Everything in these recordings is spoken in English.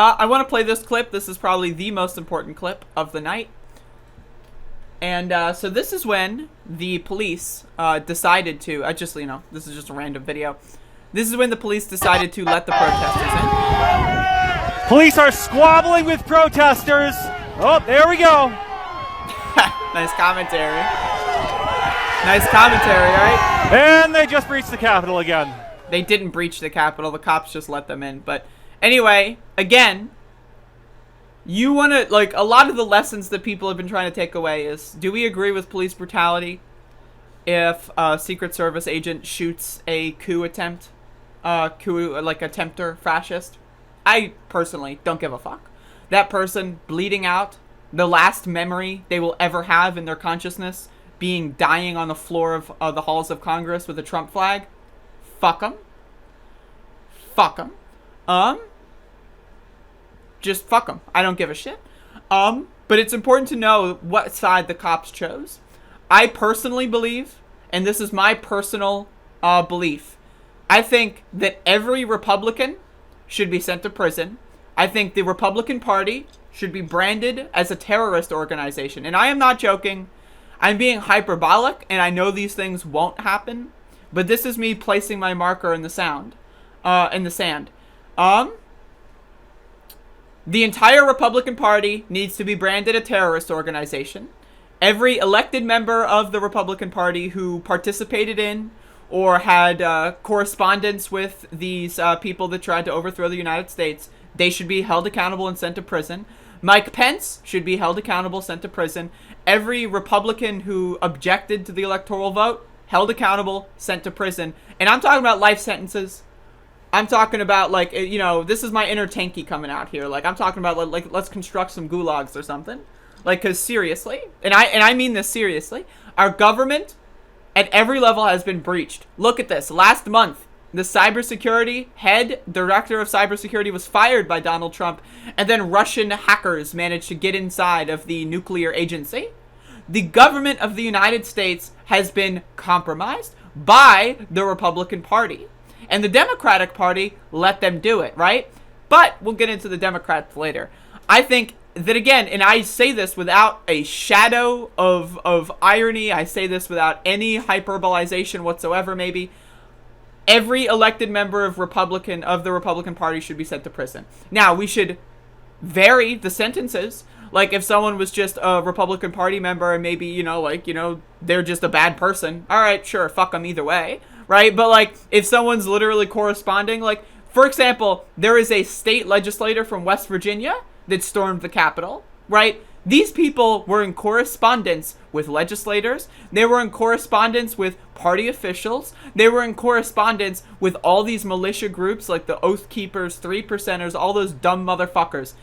I want to play this clip. This is probably the most important clip of the night. And so this is when the police decided to, this is just a random video. This is when the police decided to let the protesters in. Police are squabbling with protesters. Oh, there we go. Nice commentary. Nice commentary, right? And they just breached the Capitol again. They didn't breach the Capitol. The cops just let them in. But anyway, again, you want to, like, a lot of the lessons that people have been trying to take away is, do we agree with police brutality if a Secret Service agent shoots a coup attempt? Like attempter fascist? I personally don't give a fuck. That person bleeding out, the last memory they will ever have in their consciousness, being dying on the floor of the halls of Congress with a Trump flag. Fuck them. Fuck them. Just fuck them. I don't give a shit. But it's important to know what side the cops chose. I personally believe, and this is my personal belief, I think that every Republican should be sent to prison. I think the Republican Party should be branded as a terrorist organization. And I am not joking. I'm being hyperbolic, and I know these things won't happen. But this is me placing my marker in the sand. The entire Republican Party needs to be branded a terrorist organization. Every elected member of the Republican Party who participated in or had correspondence with these people that tried to overthrow the United States, they should be held accountable and sent to prison. Mike Pence should be held accountable, sent to prison. Every Republican who objected to the electoral vote, held accountable, sent to prison. And I'm talking about life sentences. I'm talking about, like, you know, this is my inner tanky coming out here. Like, I'm talking about, like, let's construct some gulags or something. Like, because seriously, and I mean this seriously, our government at every level has been breached. Look at this. Last month, the cybersecurity director of cybersecurity was fired by Donald Trump, and then Russian hackers managed to get inside of the nuclear agency. The government of the United States has been compromised by the Republican Party. And the Democratic Party let them do it, right? But we'll get into the Democrats later. I think that, again, and I say this without a shadow of irony, I say this without any hyperbolization whatsoever, maybe, every elected member of the Republican Party should be sent to prison. Now, we should vary the sentences. Like, if someone was just a Republican Party member and maybe, they're just a bad person, all right, sure, fuck them either way, right? But, like, if someone's literally corresponding, like, for example, there is a state legislator from West Virginia that stormed the Capitol, right? These people were in correspondence with legislators. They were in correspondence with party officials. They were in correspondence with all these militia groups like the Oath Keepers, 3%ers, all those dumb motherfuckers.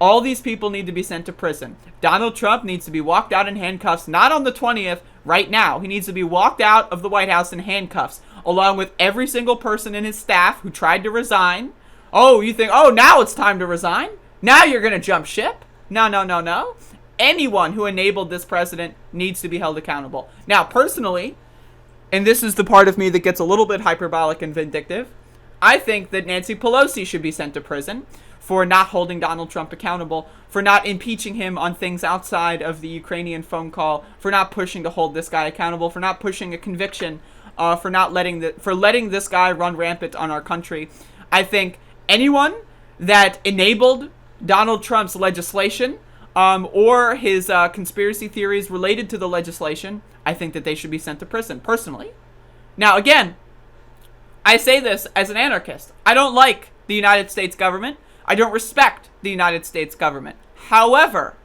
All these people need to be sent to prison. Donald Trump needs to be walked out in handcuffs, not on the 20th, right now. He needs to be walked out of the White House in handcuffs, along with every single person in his staff who tried to resign. Oh, you think, oh, now it's time to resign? Now you're going to jump ship? No, no, no, no. Anyone who enabled this president needs to be held accountable. Now, personally, and this is the part of me that gets a little bit hyperbolic and vindictive, I think that Nancy Pelosi should be sent to prison for not holding Donald Trump accountable, for not impeaching him on things outside of the Ukrainian phone call, for not pushing to hold this guy accountable, for not pushing a conviction, for letting this guy run rampant on our country. I think anyone that enabled Donald Trump's legislation or his conspiracy theories related to the legislation, I think that they should be sent to prison, personally. Now, again, I say this as an anarchist. I don't like the United States government. I don't respect the United States government. However,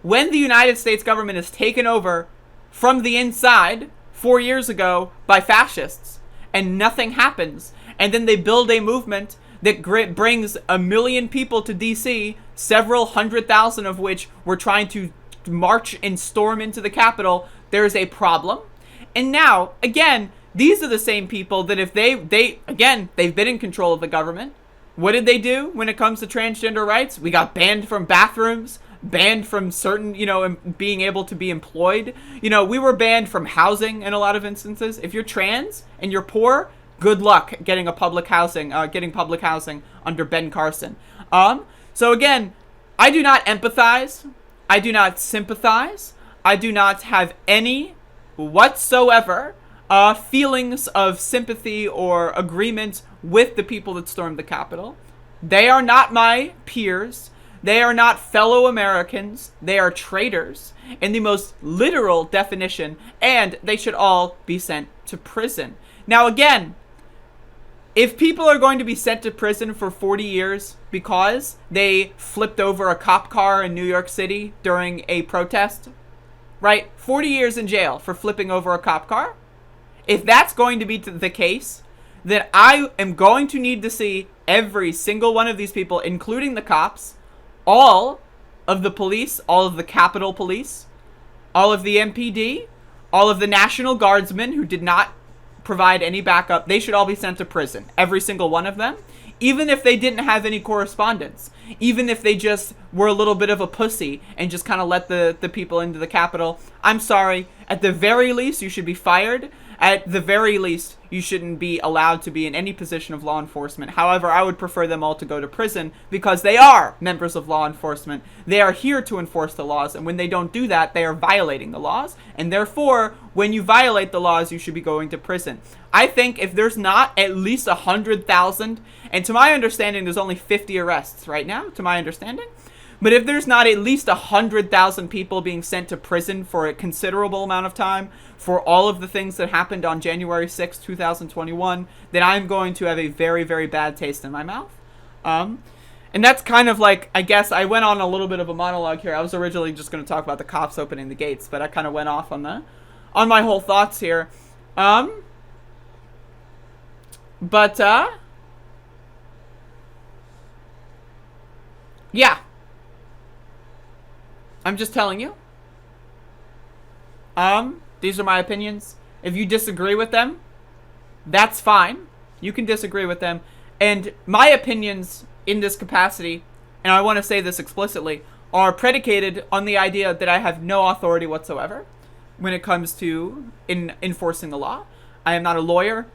when the United States government is taken over from the inside 4 years ago by fascists and nothing happens, and then they build a movement that brings 1 million people to D.C., several 100,000 of which were trying to march and storm into the Capitol, there is a problem. And now, again, these are the same people that if they've been in control of the government. What did they do when it comes to transgender rights? We got banned from bathrooms, banned from certain, being able to be employed. We were banned from housing in a lot of instances. If you're trans and you're poor, good luck getting public housing under Ben Carson. So again, I do not empathize. I do not sympathize. I do not have any whatsoever feelings of sympathy or agreement with the people that stormed the Capitol. They are not my peers. They are not fellow Americans. They are traitors in the most literal definition, and they should all be sent to prison. Now again, if people are going to be sent to prison for 40 years because they flipped over a cop car in New York City during a protest, right? 40 years in jail for flipping over a cop car. If that's going to be the case, then I am going to need to see every single one of these people, including the cops, all of the police, all of the Capitol Police, all of the MPD, all of the National Guardsmen who did not provide any backup. They should all be sent to prison. Every single one of them. Even if they didn't have any correspondence. Even if they just were a little bit of a pussy and just kind of let the people into the Capitol. I'm sorry. At the very least, you should be fired. At the very least, you shouldn't be allowed to be in any position of law enforcement. However, I would prefer them all to go to prison because they are members of law enforcement. They are here to enforce the laws, and when they don't do that, they are violating the laws. And therefore, when you violate the laws, you should be going to prison. I think if there's not at least 100,000, and to my understanding, there's only 50 arrests right now, to my understanding. But if there's not at least 100,000 people being sent to prison for a considerable amount of time for all of the things that happened on January 6, 2021, then I'm going to have a very, very bad taste in my mouth. And that's kind of like, I guess I went on a little bit of a monologue here. I was originally just going to talk about the cops opening the gates, but I kind of went off on my whole thoughts here. Yeah. I'm just telling you. These are my opinions. If you disagree with them, that's fine. You can disagree with them. And my opinions in this capacity, and I want to say this explicitly, are predicated on the idea that I have no authority whatsoever when it comes to enforcing the law. I am not a lawyer.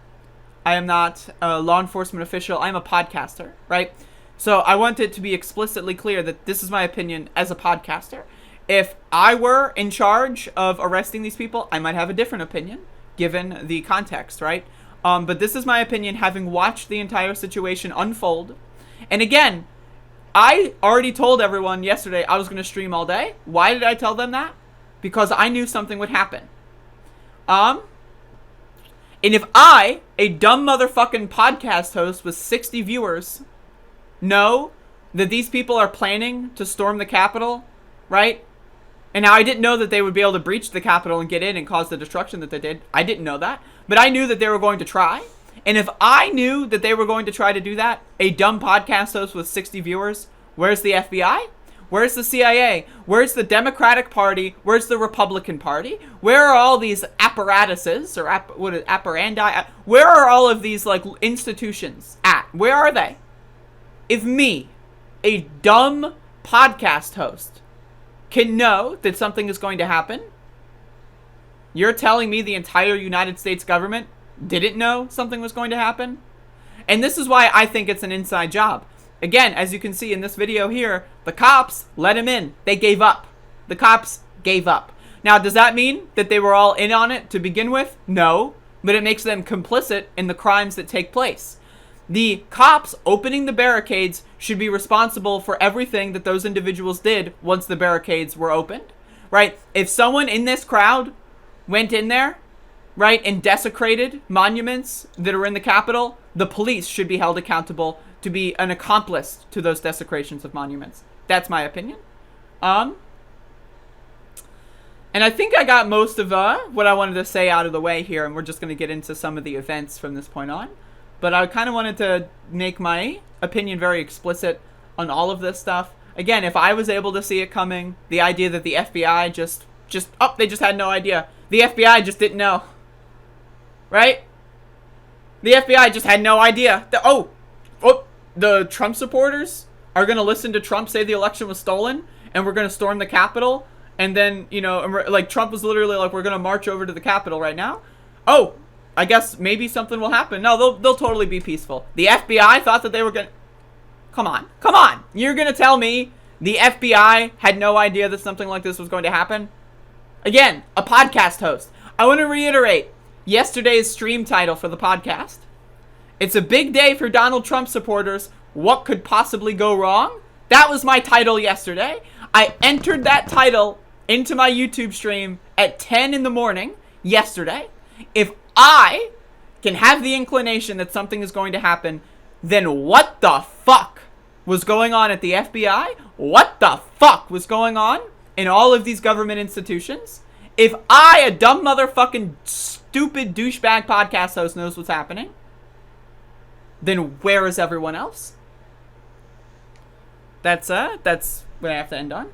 I am not a law enforcement official. I am a podcaster, right? So I want it to be explicitly clear that this is my opinion as a podcaster. If I were in charge of arresting these people, I might have a different opinion, given the context, right? But this is my opinion, having watched the entire situation unfold. And again, I already told everyone yesterday I was going to stream all day. Why did I tell them that? Because I knew something would happen. And if I, a dumb motherfucking podcast host with 60 viewers, know that these people are planning to storm the Capitol, right? And now I didn't know that they would be able to breach the Capitol and get in and cause the destruction that they did. I didn't know that. But I knew that they were going to try. And if I knew that they were going to try to do that, a dumb podcast host with 60 viewers, where's the FBI? Where's the CIA? Where's the Democratic Party? Where's the Republican Party? Where are all these apparatuses or apparandi? Where are all of these like institutions at? Where are they? If me, a dumb podcast host, can know that something is going to happen, you're telling me the entire United States government didn't know something was going to happen? And this is why I think it's an inside job. Again, as you can see in this video here, the cops let him in. They gave up. The cops gave up. Now, does that mean that they were all in on it to begin with? No, but it makes them complicit in the crimes that take place. The cops opening the barricades should be responsible for everything that those individuals did once the barricades were opened, right? If someone in this crowd went in there, right, and desecrated monuments that are in the Capitol, the police should be held accountable to be an accomplice to those desecrations of monuments. That's my opinion. And I think I got most of what I wanted to say out of the way here, and we're just going to get into some of the events from this point on. But I kind of wanted to make my opinion very explicit on all of this stuff. Again, if I was able to see it coming, the idea that the FBI they just had no idea. The FBI just didn't know. Right? The FBI just had no idea. The Trump supporters are going to listen to Trump say the election was stolen, and we're going to storm the Capitol, and then, like Trump was literally like, we're going to march over to the Capitol right now. Oh, I guess maybe something will happen. No, they'll totally be peaceful. The FBI thought that they were going to... Come on. Come on. You're going to tell me the FBI had no idea that something like this was going to happen? Again, a podcast host. I want to reiterate yesterday's stream title for the podcast. It's a big day for Donald Trump supporters. What could possibly go wrong? That was my title yesterday. I entered that title into my YouTube stream at 10 in the morning yesterday. If I can have the inclination that something is going to happen, then what the fuck was going on at the FBI? What the fuck was going on in all of these government institutions? If I, a dumb motherfucking stupid douchebag podcast host, knows what's happening, then where is everyone else? That's what I have to end on.